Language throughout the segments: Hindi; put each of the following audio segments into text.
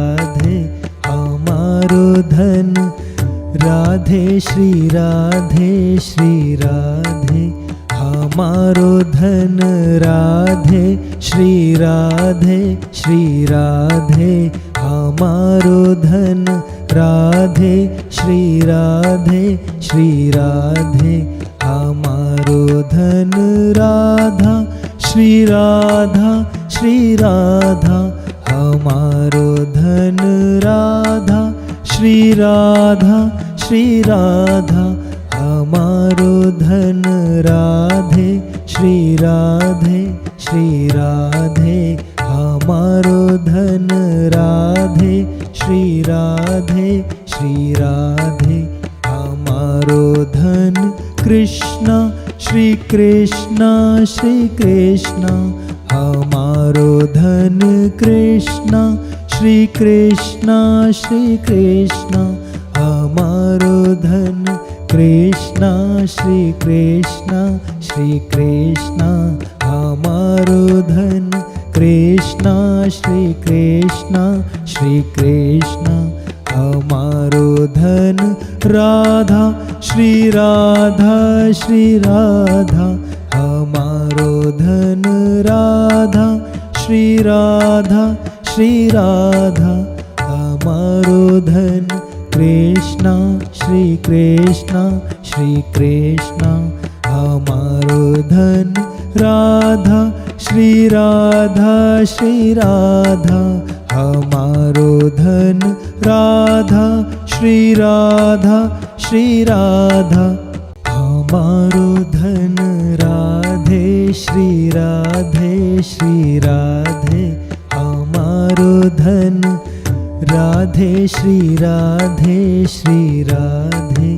राधे हमारो धन। राधे श्री राधे श्री राधे हमारो धन। राधे श्री राधे श्री राधे हमारो धन। राधे श्री राधे श्री राधे हमारो धन। राधा श्री राधा श्री राधा हमारो धन। राधा श्री राधा श्री राधा हमारो धन। राधे श्री राधे श्री राधे हमारो धन। राधे श्री राधे श्री राधे हमारो धन। कृष्ण श्री कृष्ण श्री कृष्ण हमारो धन। कृष्ण श्री कृष्ण श्री कृष्ण हमारो धन। कृष्ण श्री कृष्ण श्री कृष्ण हमारो धन। कृष्ण श्री कृष्ण श्री कृष्ण हमारो धन। राधा श्री राधा श्री राधा हमारो धन। राधा श्री राधा श्री राधा हमारो धन। कृष्ण श्री कृष्ण श्री कृष्ण हमारो धन। राधा श्री राधा श्री राधा हमारो धन। राधा श्री राधा श्री राधा हमारो धन। राधे श्री राधे श्री राधे हमारो धन। राधे श्री राधे श्री राधे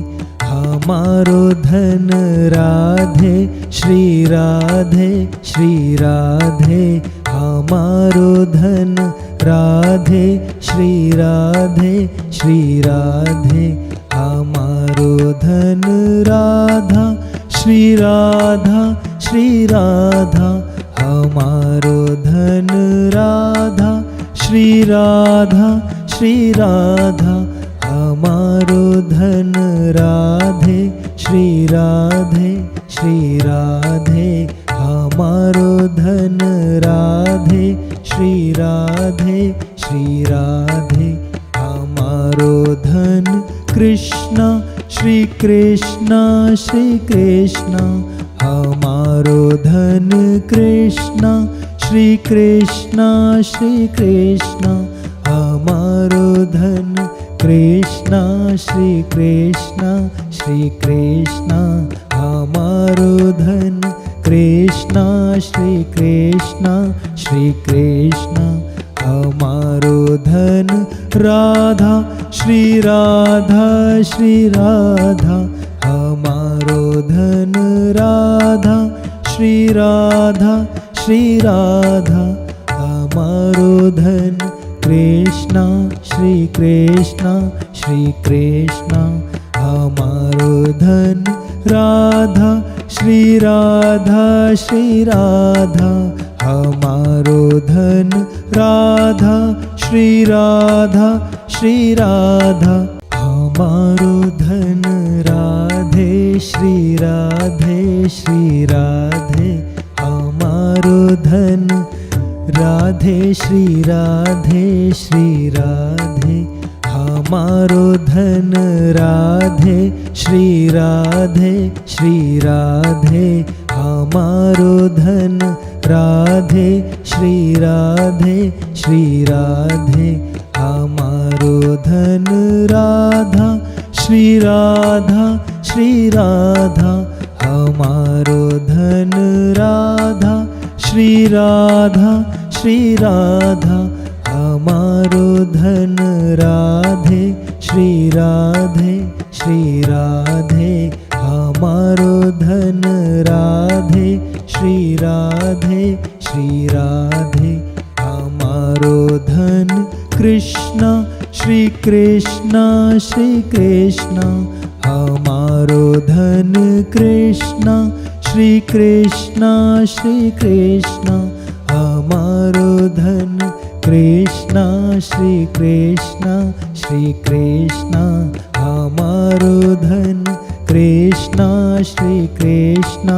हमारो धन। राधे श्री राधे श्री राधे हमारो धन। राधे श्री राधे श्री राधे हमारो धन। राधा श्री राधा श्री राधा हमारो धन। राधा श्री राधा श्री राधा हमारो धन। राधे श्री राधे श्री राधे हमारो धन। राधे श्री राधे श्री राधे हमारो धन। कृष्ण श्री कृष्ण श्री कृष्ण हमारो धन। कृष्ण श्री कृष्ण श्री कृष्ण हमारो धन। कृष्ण श्री कृष्ण श्री कृष्ण हमारो धन। कृष्ण श्री कृष्ण श्री कृष्ण हमारो धन। राधा श्री राधा श्री राधा हमारो धन। राधा श्री राधा श्री राधा हमारो धन। कृष्ण श्री कृष्ण श्री कृष्ण हमारो धन। राधा श्री राधा श्री राधा हमारो धन। राधा श्री राधा श्री राधा हमारो धन। राधे श्री राधे श्री राधे हमारो धन। राधे श्री राधे श्री राधे हमारो धन। राधे श्री राधे श्री राधे हमारो धन। राधे श्री राधे श्री राधे हमारो धन। राधा श्री राधा श्री राधा हमारो धन। राधा श्री राधा श्री राधा हमारो धन। राधे श्री राधे श्री राधे हमारो धन। राधे श्री राधे श्री राधे हमारो धन। कृष्ण श्री कृष्ण श्री कृष्ण हमारो धन। कृष्ण श्री कृष्ण श्री कृष्ण हमारो धन। कृष्णा श्री कृष्णा श्री कृष्णा हमारो धन कृष्णा श्री कृष्णा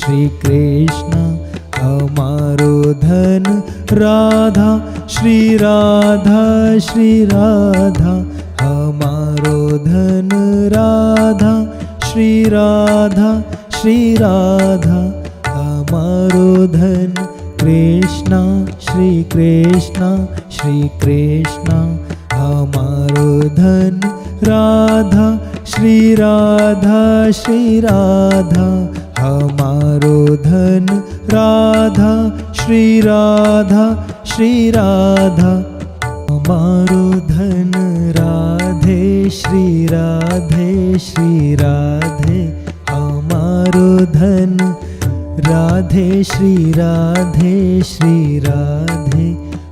श्री कृष्णा हमारो धन राधा श्री राधा श्री राधा हमारो धन राधा श्री राधा श्री राधा हमारो धन कृष्णा श्री कृष्णा श्री कृष्णा हमारो धन राधा श्री राधा श्री राधा हमारो धन राधा श्री राधा श्री राधा हमारो धन राधे श्री राधे श्री राधे हमारो धन राधे श्री राधे श्री राधे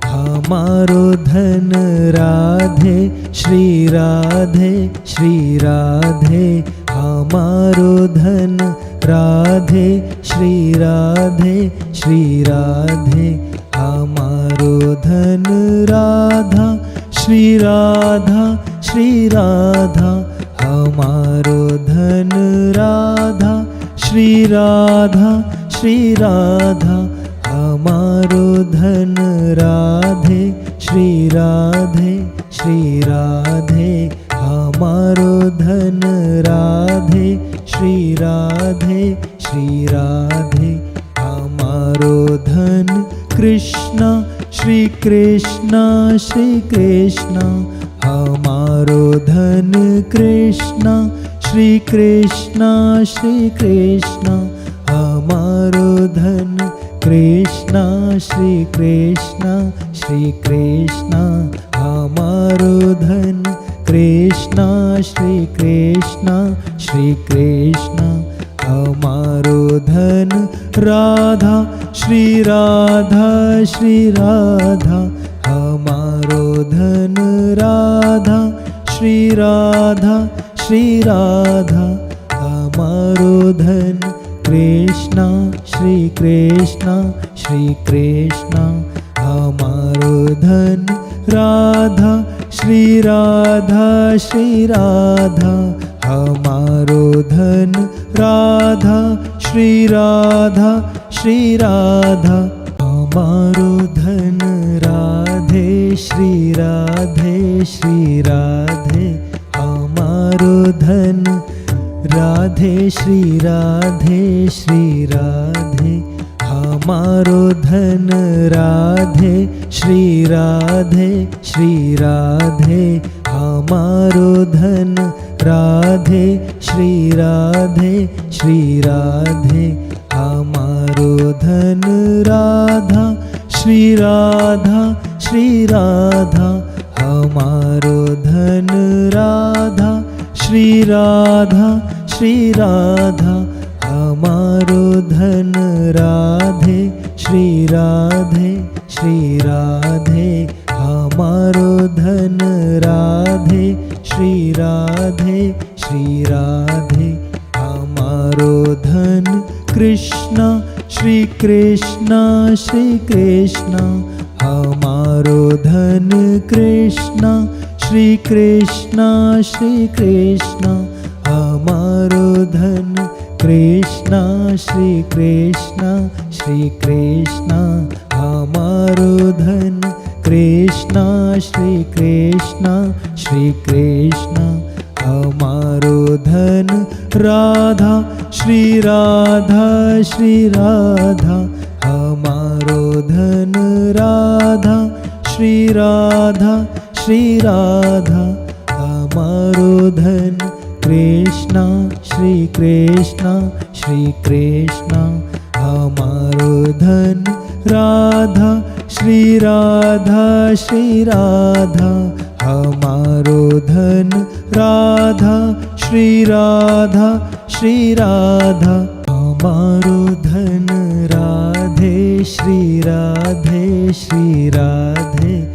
हमारो धन राधे श्री राधे श्री राधे हमारो धन राधे श्री राधे श्री राधे हमारो धन राधा श्री राधा श्री राधा हमारो धन राधा श्री राधा श्री राधा हमारो धन राधे श्री राधे श्री राधे हमारो धन राधे श्री राधे श्री राधे हमारो धन कृष्णा श्री कृष्णा श्री कृष्णा हमारो धन कृष्णा श्री कृष्णा श्री कृष्णा हमारो धन कृष्णा श्री कृष्णा श्री कृष्णा हमारो धन कृष्णा श्री कृष्णा श्री कृष्णा हमारो धन राधा श्री राधा श्री राधा हमारो धन राधा श्री राधा श्री राधा हमारो धन कृष्णा श्री कृष्णा श्री कृष्णा हमारो धन राधा श्री राधा श्री राधा हमारो धन राधा श्री राधा श्री राधा हमारो धन राधे श्री राधे श्री राधे हमारो धन राधे श्री राधे श्री राधे हमारो धन राधे श्री राधे श्री राधे हमारो धन राधे श्री राधे श्री राधे हमारो धन राधा श्री राधा श्री राधा हमारो धन राधा श्री राधा श्री राधा हमारो धन राधे श्री राधे श्री राधे हमारो धन राधे श्री राधे श्री राधे हमारो धन कृष्णा श्री कृष्णा श्री कृष्णा हमारो धन कृष्णा श्री कृष्णा श्री कृष्णा हमारो धन कृष्णा श्री कृष्णा श्री कृष्णा हमारो धन कृष्णा श्री कृष्णा श्री कृष्णा हमारो धन राधा श्री राधा श्री राधा हमारो धन राधा श्री राधा श्री राधा हमारो धन कृष्णा श्री कृष्णा श्री कृष्णा हमारो धन राधा श्री राधा श्री राधा हमारो धन राधा श्री राधा श्री राधा हमारो धन राधे श्री राधे श्री राधे